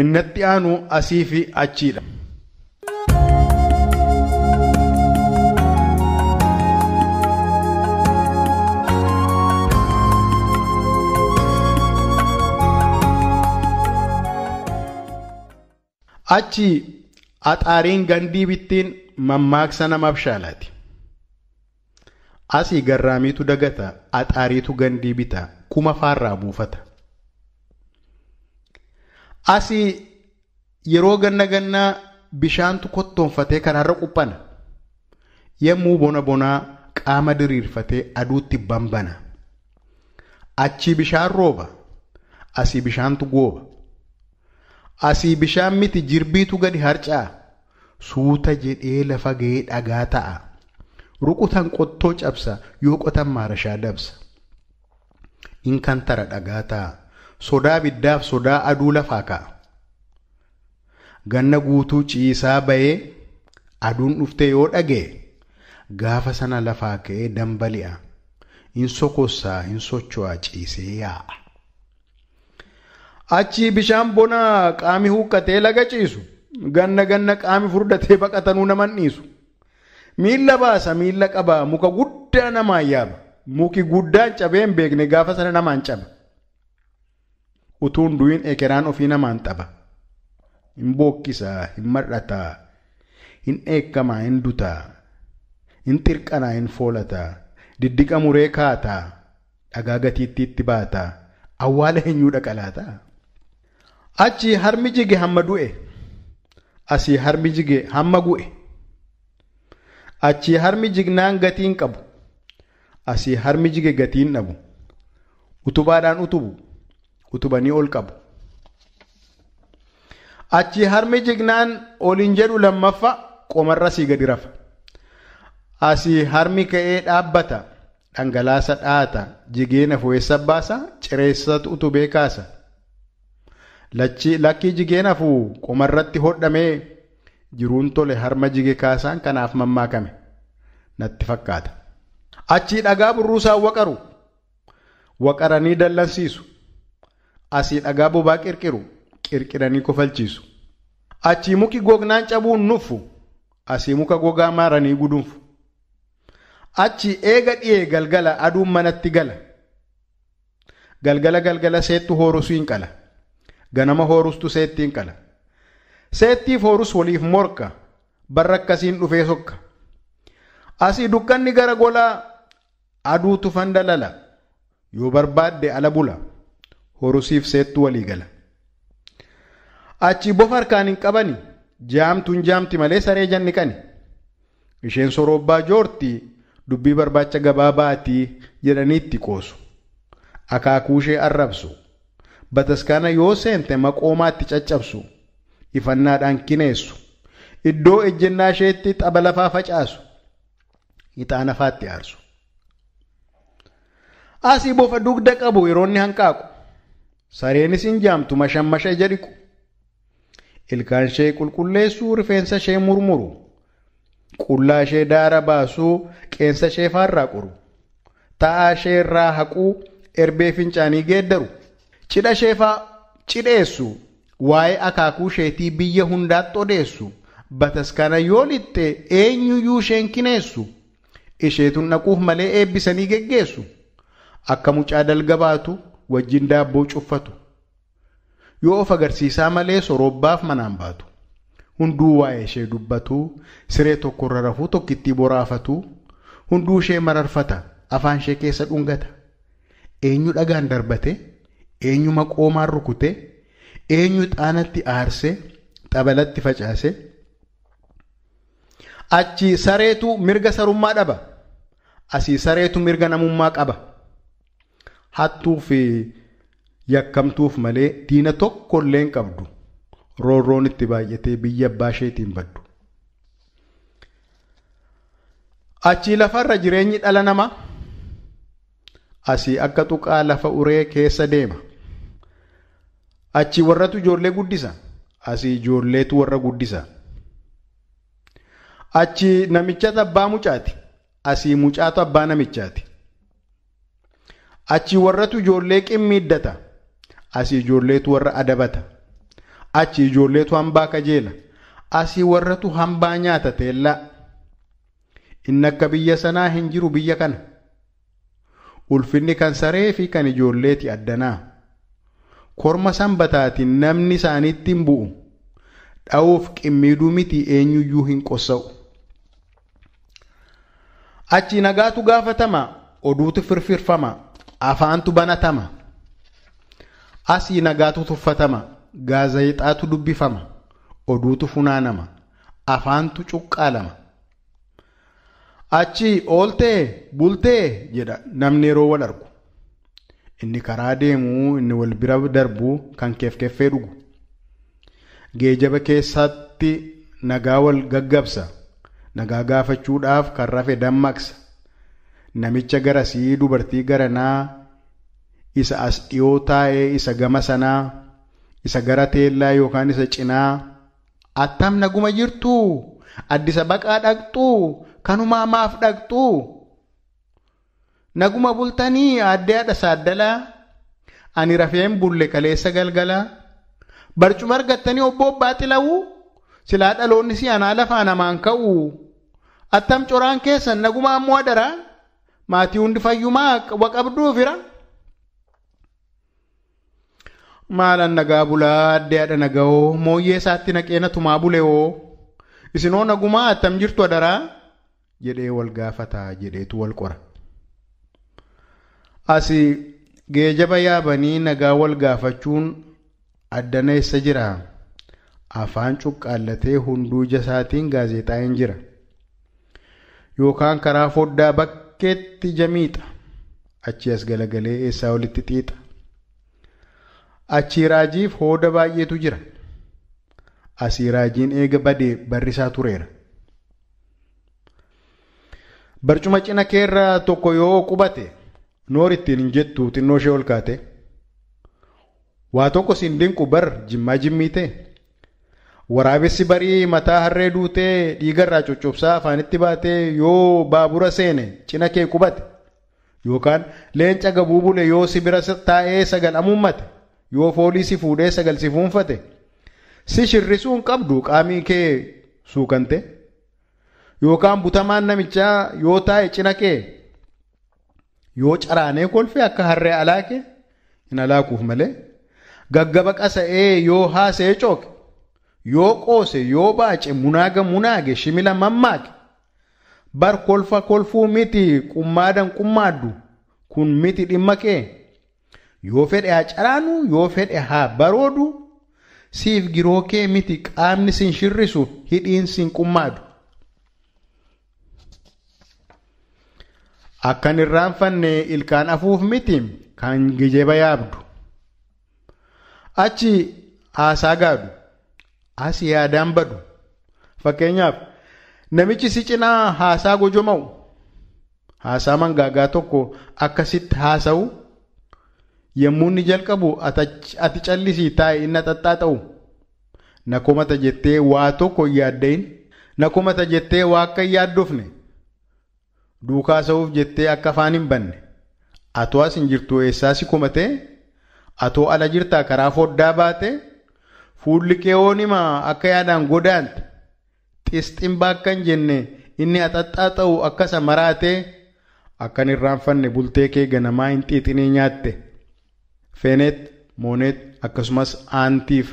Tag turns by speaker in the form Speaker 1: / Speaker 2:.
Speaker 1: Innatti aanu asii fi achiidha. Achi axaariin gandii bittiin mammaaksa namaaf shaalaati. Asii garraamiitu dagata, axaariitu gandii bita, kuma faarraa buufata. Asii yeroo gannaa bishaantu kottoonfatee karaarra quphana. Yemmuu bonaa qaama diriirfatee aduutti bambana. Achi bishaan rooba, asii bishaantu gooba. Asii bishaan miti jirbiitu gadi harca'a. Suuta jedhee lafa ga'ee dhagaa ta'a. Rukutan qottoo cabsa yoo qotan maarashaa dabsa. Inkan tara dhagaa ta'a. Sodaa biddaaf sodaa aduu lafaa ka'a. Ganna guutuu ciisaa bayee aduun dhufte yoo dhagee gaafa sana lafaa ka'ee dambali'a. In sokossaa in socho'aa ciisee yaa'a. Achi bishaan bonaa qaami huqqatee laga ciisu. Ganna qaami furdatee baqatanuu naman dhiisu. Miilla baasa miilla qaba muka guddaa namaan yaaba. Muki guddaan cabee hin beekne gaafa sana namaan caba. Utuun du'in ekeraan ofii namaan xaba. Hin bookkisaa, hin mar'ataa, hin eekkamaa, hin dutaa, hin xirqanaa, hin foolataa, diddiqa muree kaataa, dhagaa gatiitti itti baataa, awwaala eenyuu dhaqalaataa. Achi harmi jige hamma du'e. Asii harmi jige hamma gu'e. Achi harmi jignaan gatiin qabu. Asii harmi jige gatiin dhabu. Utubaadhaan utubu. Utubanii ol qabu. Achi harmi jignaan olin jedhu lammaffa qomarra sii gadi rafa. Asii harmi ka'ee dhaabbata. Dhangalaasa dhaata. Jigeena fo'eessa baasa. Cireessatu utubee kaasa. Lakkii jigeen hafuu qomarratti hodhamee jiruun tole harma jige kaasaan kanaaf mammaakame natti fakkaata. Achii dhagaa burruusaan waqaru. Waqaranii dallansiisu. Asii dhagaa bobaa qirqiranii kofalchiisu. Achii muki gognaan cabuun nuffu. Asii muka gogaa maaranii gudunfu. Achii eega dhiyee galgala aduun manatti gala. Galgala seettu hoorusuu hin qala. Ganama hoorustu seettiin qala. Seettiif hoorus waliif morka. Barra akkasiin dhufee sokka. Asii dukkanni gara golaa aduutu fandalala. Yoo barbaadde ala bula. Hoorusiif seettu walii gala. Achi bofa harkaan hin qabani. Jaamtuun jaamti malee saree janni qani. Isheen soroobbaa joortii dubbii barbaacha gabaabaatii jedhaniitti qoosu. Akaakuu ishee arrabsu. Bataskaana yoo seente maqoomaatti caccabsu. Ifannaadhaan kineessu. Iddoo ejjennaa isheetti xaba lafaa facaasu. Ixaana faatti aarsu. Asii bofa dugda qabu yeroonni hanqaaqu. Sareenis hin jaamtu mashammasha ija dhiqu. Ilkaan ishee qulqulleessuu rifeensa ishee murmuru. Qullaa ishee daara baasuu qeensa ishee faarraa qoru. Ta'aa ishee irraa haquu erbee fincaanii geeddaru. Cidha isheefaa cidheessu. Waa'ee akaakuu isheetii biyya hundaatti odeessu. Bataskaana yoo lixxe eenyuyyuu isheen kineessu. Isheetun dhaquuf malee eebbisanii geggeessu. Akka mucaa dalga baatu wajjin daabboo cuffatu. Yoo of agarsiisaa malee soroobbaaf manaan baatu. Hunduu waa'ee ishee dubbatu. Siree tokkorra rafuu tokkittii boraafatu. Hunduu ishee mararfata. Afaan ishee keessa dhungata. Eenyu dhagaan darbate. Eenyu maqoomaan rukute. Eenyu xaanatti aarse. Xabalatti facaase. Achi sareetu mirga sarummaa dhaba. Asii sareetu mirga namummaa qaba. Hattuu fi yakkamtuuf malee diina tokkollee hin qabdu. Roorroon itti baay'atee biyya abbaa isheetiin baddu. Achi lafarra jireenyi dhala namaa. Asii akka tuqaa lafa uree keessa deema. Achi warratu ijoollee guddisa. Asii ijoolleetu warra guddisa. Achi namichatu abbaa mucaati. Asii mucaatu abbaa namichaati. Achi warratu ijoollee qimmiiddata. Asii ijoolleetu warra adabata. achi ijoolleetu hambaa kajeela asii warratu hambaa nyaata teellaa inni akka biyya sanaa hin jiru biyya kana ulfinni kan saree fi kan ijoolleeti addanaa korma sanbataatiin namni isaaniitti hin bu'u dha'uuf qimmiiduu miti eenyuyyuu hin qossa'u achi nagaatu gaafatama oduutu firfirfama afaantu banatama asii nagaatu tuffatama gaazexaatu dubbifama oduutu funaanama afaantu cuqqaalama achi ooltee bultee jedha namni yeroo wal argu inni karaa deemuu inni wal bira darbu kan keeffee dhugu geejaba keessatti nagaa wal gaggabsa nagaa gaafachuudhaaf kan rafe dammaqsa namicha garasii dubartii garanaa isa as dhiyoo taa'ee isa gama sanaa isa gara teellaa yookaan isa cinaa attam naguma jirtuu addisa baqaa dhaqxuu kanumaa maaf dhaqxuu naguma bultanii addee haadha saaddalaa ani rafeen bulle kaleessa galgalaa barcuma argattanii obbo Baaxilawuu silaa dhaloonni si anaa lafaa namaan ka'u attam coraan keessan naguma ammoo adaraa maatii hundi fayyumaa waqabduu fira maalan nagaa bulaa addee haadha nagahoo mooyyee isaatti naqeena tumaa buleewoo isinoo nagumaa attam jirtu adaraa jedhee wal gaafataa jedheetu wal qora asii geejaba yaabanii nagaa wal gaafachuun addana eessa jira afaan cuqqaallatee hunduu jasaatiin gaazexaa hin jira yookaan karaa foddaa bakkeetti jamiixa achi as galagalee eessaa walitti xiixa achi raajiif hooda baay'eetu jira asii raajiin eega badee barrisaa tureera barcuma cina keerra tokko yoo qubate noor ittiin hin jettu xinnoo ishee ol kaate waa tokko siin dinqu bar jimmaa jimmiite waraabessi barii mataa harree duutee dhiigarraa coccobsaa afaanitti baatee yoo baabura seene cina kee qubate yookaan leenca gabuu bule yoo si bira taa'ee sagal amummate yoo foolii si fuudhee sagal si fuunfate si shirrisuun qabdu qaamii kee suukante yookaan butamaan namichaa yoo taa'e cina kee yoo caraanee kolfe akka harree alaake hin alaakuuf malee gaggaba qasa'ee yoo haasee cooke yoo qoose yoo baace munaage shimila mammaake bar kolfa kolfuu miti qummaadan qummaaddu kun miti dhimma kee yoo fedhe haa caraanu yoo fedhe haa baroodu siif giroo kee miti qaamni sin shirrisu hidhiin sin qummaadu akkan irraanfanne ilkaan afuuf miti kan geejaba yaabdu achi haasaa gaadu asii yaadaan badu fakkeenyaaf namichi si cinaa haasaa gojoma'u haasaa mangaagaa tokko akkasitti haasa'u yommuu inni jalqabu ati callisii taa'e inni xaxxaaxa'u nakomata jettee waa tokko yaaddayin nakomata jettee waa akka yaaddofne duukaa sa'uuf jettee akka afaan hin banne atoo as hin jirtu eessaa si komatee atoo ala jirtaa karaa foddaa baate fuulli kee oonima akka yaadaan godaante xisximbaa akkan jenne inni axaxxaaxa'u akkasa maraatee akkan irraanfanne bultee kee ganamaa hin xiixinii nyaatte feeneet mooneet akkasumas aantiif